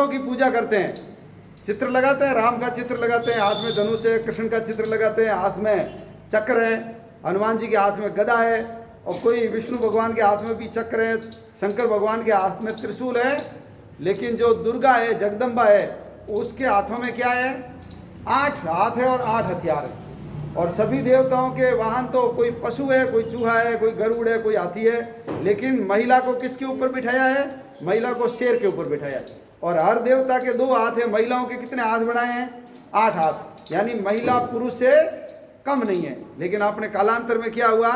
की पूजा करते हैं, चित्र लगाते हैं, राम का चित्र लगाते हैं, हाथ में धनुष है, कृष्ण का चित्र लगाते हैं, हाथ में चक्र है, हनुमान जी के हाथ में गदा है, और कोई विष्णु भगवान के हाथ में भी चक्र है, शंकर भगवान के हाथ में त्रिशूल है। लेकिन जो दुर्गा है, जगदम्बा है, उसके हाथों में क्या है? 8 हाथ है और 8 हथियार है। और सभी देवताओं के वाहन तो कोई पशु है, कोई चूहा है, कोई गरुड़ है, कोई हाथी है, लेकिन महिला को किसके ऊपर बिठाया है? महिला को शेर के ऊपर बिठाया है। और हर देवता के 2 हाथ है, महिलाओं के कितने हाथ बनाए हैं? 8 हाथ, यानी महिला पुरुष से कम नहीं है। लेकिन आपने कालांतर में क्या हुआ?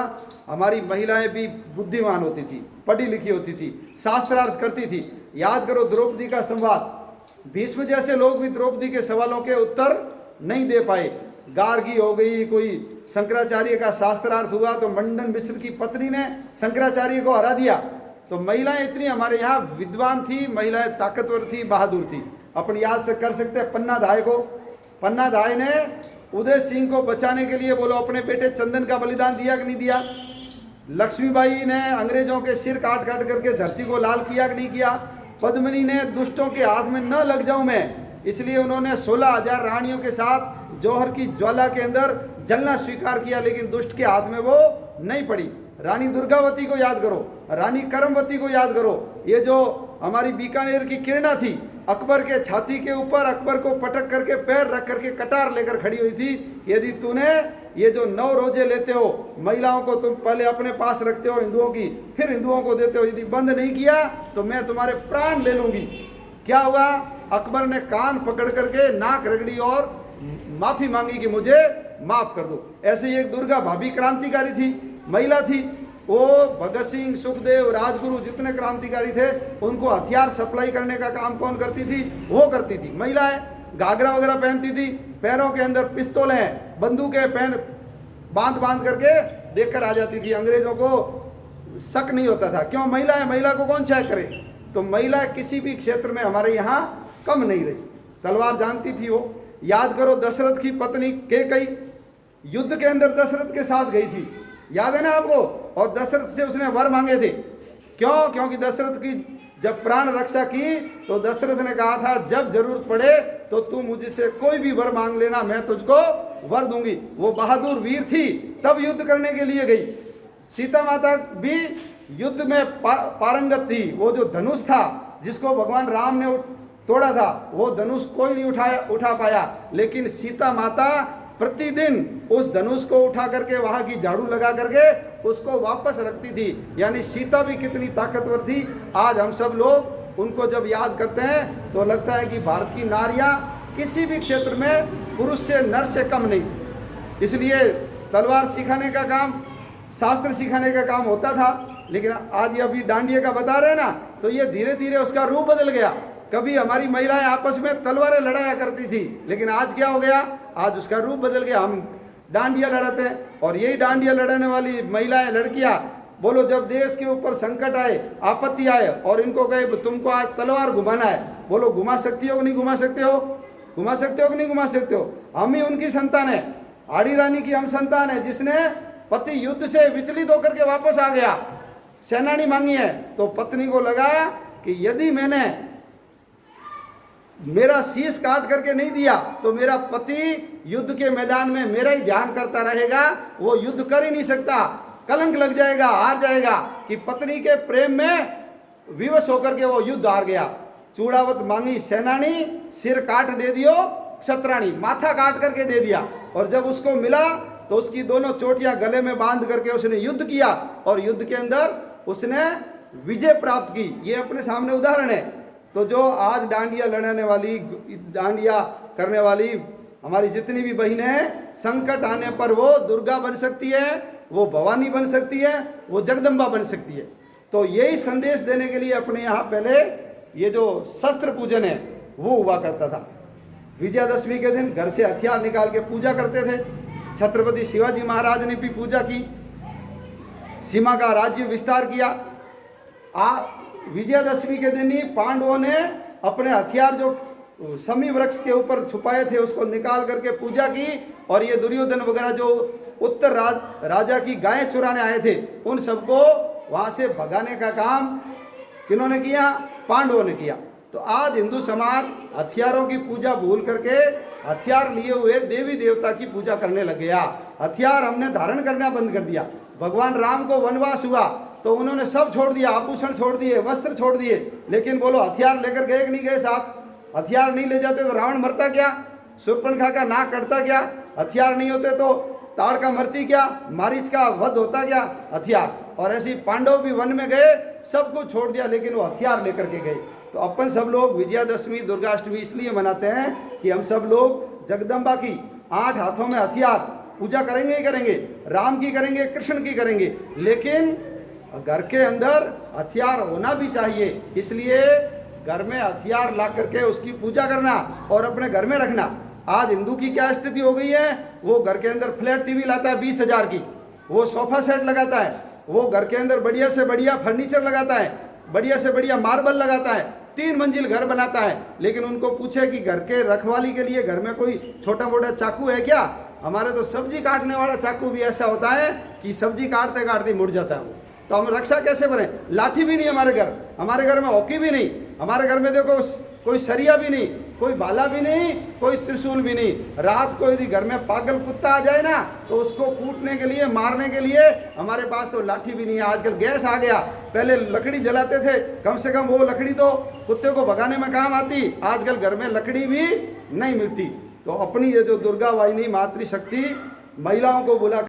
हमारी महिलाएं भी बुद्धिमान होती थी, पढ़ी लिखी होती थी, शास्त्रार्थ करती थी। याद करो द्रौपदी का संवाद, भीष्म जैसे लोग भी द्रौपदी के सवालों के उत्तर नहीं दे पाए। गार्गी हो गई, कोई शंकराचार्य का शास्त्रार्थ हुआ तो मंडन मिश्र की पत्नी ने शंकराचार्य को हरा दिया। तो महिलाएं इतनी हमारे यहाँ विद्वान थी, महिलाएं ताकतवर थी, बहादुर थी। अपन याद से कर सकते हैं पन्ना धाय को। पन्ना धाय ने उदय सिंह को बचाने के लिए बोलो अपने बेटे चंदन का बलिदान दिया कि नहीं दिया? लक्ष्मीबाई ने अंग्रेजों के सिर काट काट करके धरती को लाल किया कि नहीं किया? पद्मिनी ने दुष्टों के हाथ में न लग जाऊं मैं, इसलिए उन्होंने 16,000 रानियों के साथ जौहर की ज्वाला के अंदर जलना स्वीकार किया, लेकिन दुष्ट के हाथ में वो नहीं पड़ी। रानी दुर्गावती को याद करो, रानी करमवती को याद करो, ये जो हमारी बीकानेर की किरणा थी, अकबर के छाती के ऊपर अकबर को पटक करके पैर रख करके कटार लेकर खड़ी हुई थी। यदि तूने ये जो 9 रोजे लेते हो, महिलाओं को तुम पहले अपने पास रखते हो हिंदुओं की, फिर हिंदुओं को देते हो, यदि बंद नहीं किया तो मैं तुम्हारे प्राण ले लूंगी। क्या हुआ? अकबर ने कान पकड़ करके नाक रगड़ी और माफी मांगी कि मुझे माफ कर दो। ऐसे ही एक दुर्गा भाभी क्रांतिकारी थी, महिला थी। वो भगत सिंह, सुखदेव, राजगुरु जितने क्रांतिकारी थे, उनको हथियार सप्लाई करने का काम कौन करती थी? वो करती थी, महिला है। घाघरा वगैरह पहनती थी, पैरों के अंदर पिस्तौलें हैं, बंदूकें पहन बांध बांध करके देखकर आ जाती थी। अंग्रेजों को शक नहीं होता था, क्यों? महिला है, महिला को कौन चेक करे? तो महिला किसी भी क्षेत्र में हमारे यहाँ कम नहीं रही, तलवार जानती थी वो। याद करो दशरथ की पत्नी कैकेयी युद्ध के अंदर दशरथ के साथ गई थी, याद है ना आपको? और दशरथ से उसने वर मांगे थे। क्यों? क्योंकि दशरथ की जब प्राण रक्षा की तो दशरथ ने कहा था जब जरूरत पड़े तो तू मुझसे कोई भी वर मांग लेना, मैं तुझको वर दूंगी। वो बहादुर वीर थी, तब युद्ध करने के लिए गई। सीता माता भी युद्ध में पारंगत थी। वो जो धनुष था जिसको भगवान राम ने तोड़ा था, वो धनुष कोई नहीं उठा पाया, लेकिन सीता माता प्रतिदिन उस धनुष को उठा करके वहां की झाड़ू लगा करके उसको वापस रखती थी। यानी सीता भी कितनी ताकतवर थी। आज हम सब लोग उनको जब याद करते हैं तो लगता है कि भारत की नारियां किसी भी क्षेत्र में पुरुष से, नर से कम नहीं थी। इसलिए तलवार सिखाने का काम, शास्त्र सिखाने का काम होता था। लेकिन आज ये अभी डांडिया का बता रहे हैं ना, तो ये धीरे धीरे उसका रूप बदल गया। कभी हमारी महिलाएं आपस में तलवारें लड़ाया करती थी, लेकिन आज क्या हो गया? आज उसका रूप बदल गया, हम डांडिया लड़ाते हैं। और यही डांडिया लड़ने वाली महिलाएं, लड़कियां, बोलो जब देश के ऊपर संकट आए, आपत्ति आए और इनको कहे तुमको आज तलवार घुमाना है, बोलो घुमा सकती हो कि नहीं घुमा सकते हो? घुमा सकते हो कि नहीं घुमा सकते हो? हम ही उनकी संतान है, आड़ी रानी की हम संतान है, जिसने पति युद्ध से विचलित होकर के वापस आ गया, सेनानी मांगी है। तो पत्नी को लगा कि यदि मैंने मेरा शीश काट करके नहीं दिया तो मेरा पति युद्ध के मैदान में मेरा ही ध्यान करता रहेगा, वो युद्ध कर ही नहीं सकता, कलंक लग जाएगा, हार जाएगा। कि पत्नी के प्रेम में विवश होकर के वो युद्ध हार गया। चूड़ावत मांगी सेनानी, सिर काट दे दियो क्षत्राणी, माथा काट करके दे दिया। और जब उसको मिला तो उसकी दोनों चोटियां गले में बांध करके उसने युद्ध किया और युद्ध के अंदर उसने विजय प्राप्त की। ये अपने सामने उदाहरण है। तो जो आज डांडिया लड़ने वाली, डांडिया करने वाली हमारी जितनी भी बहनें हैं, संकट आने पर वो दुर्गा बन सकती है, वो भवानी बन सकती है, वो जगदम्बा बन सकती है। तो यही संदेश देने के लिए अपने यहाँ पहले ये जो शस्त्र पूजन है वो हुआ करता था। विजयादशमी के दिन घर से हथियार निकाल के पूजा करते थे। छत्रपति शिवाजी महाराज ने भी पूजा की, सीमा का राज्य विस्तार किया। विजयादशमी के दिन ही पांडवों ने अपने हथियार जो शमी वृक्ष के ऊपर छुपाए थे उसको निकाल करके पूजा की। और ये दुर्योधन वगैरह जो उत्तर राजा की गायें चुराने आए थे, उन सबको वहां से भगाने का काम किन्होंने किया? पांडवों ने किया। तो आज हिंदू समाज हथियारों की पूजा भूल करके हथियार लिए हुए देवी देवता की पूजा करने लग गया। हथियार हमने धारण करना बंद कर दिया। भगवान राम को वनवास हुआ तो उन्होंने सब छोड़ दिया, आभूषण छोड़ दिए, वस्त्र छोड़ दिए, लेकिन बोलो हथियार लेकर गए कि नहीं गए साथ? हथियार नहीं ले जाते तो रावण मरता क्या? शूर्पणखा का नाक कटता क्या? हथियार नहीं होते तो ताड़का मरती क्या? मारीच का वध होता क्या? हथियार। और ऐसे ही पांडव भी वन में गए, सब कुछ छोड़ दिया, लेकिन वो हथियार लेकर के गए। तो अपन सब लोग विजयादशमी दुर्गाष्टमी इसलिए मनाते हैं कि हम सब लोग जगदम्बा की 8 हाथों में हथियार पूजा करेंगे ही करेंगे, राम की करेंगे, कृष्ण की करेंगे, लेकिन घर के अंदर हथियार होना भी चाहिए। इसलिए घर में हथियार ला करके उसकी पूजा करना और अपने घर में रखना। आज हिंदू की क्या स्थिति हो गई है? वो घर के अंदर फ्लैट टीवी लाता है 20,000 की, वो सोफा सेट लगाता है, वो घर के अंदर बढ़िया से बढ़िया फर्नीचर लगाता है, बढ़िया से बढ़िया मार्बल लगाता है, 3 मंजिल घर बनाता है, लेकिन उनको पूछे कि घर के रखवाली के लिए घर में कोई छोटा मोटा चाकू है क्या? हमारे तो सब्जी काटने वाला चाकू भी ऐसा होता है कि सब्जी काटते काटते मुड़ जाता है वो। तो हम रक्षा कैसे करें? लाठी भी नहीं हमारे घर में हॉकी भी नहीं, हमारे घर में देखो कोई सरिया भी नहीं, कोई भाला भी नहीं, कोई त्रिशूल भी नहीं। रात को यदि घर में पागल कुत्ता आ जाए ना तो उसको कूटने के लिए, मारने के लिए हमारे पास तो लाठी भी नहीं है। आजकल गैस आ गया, पहले लकड़ी जलाते थे, कम से कम वो लकड़ी तो कुत्ते को भगाने में काम आती, आजकल घर में लकड़ी भी नहीं मिलती। तो अपनी ये जो दुर्गा वाहिनी मातृशक्ति महिलाओं को बुला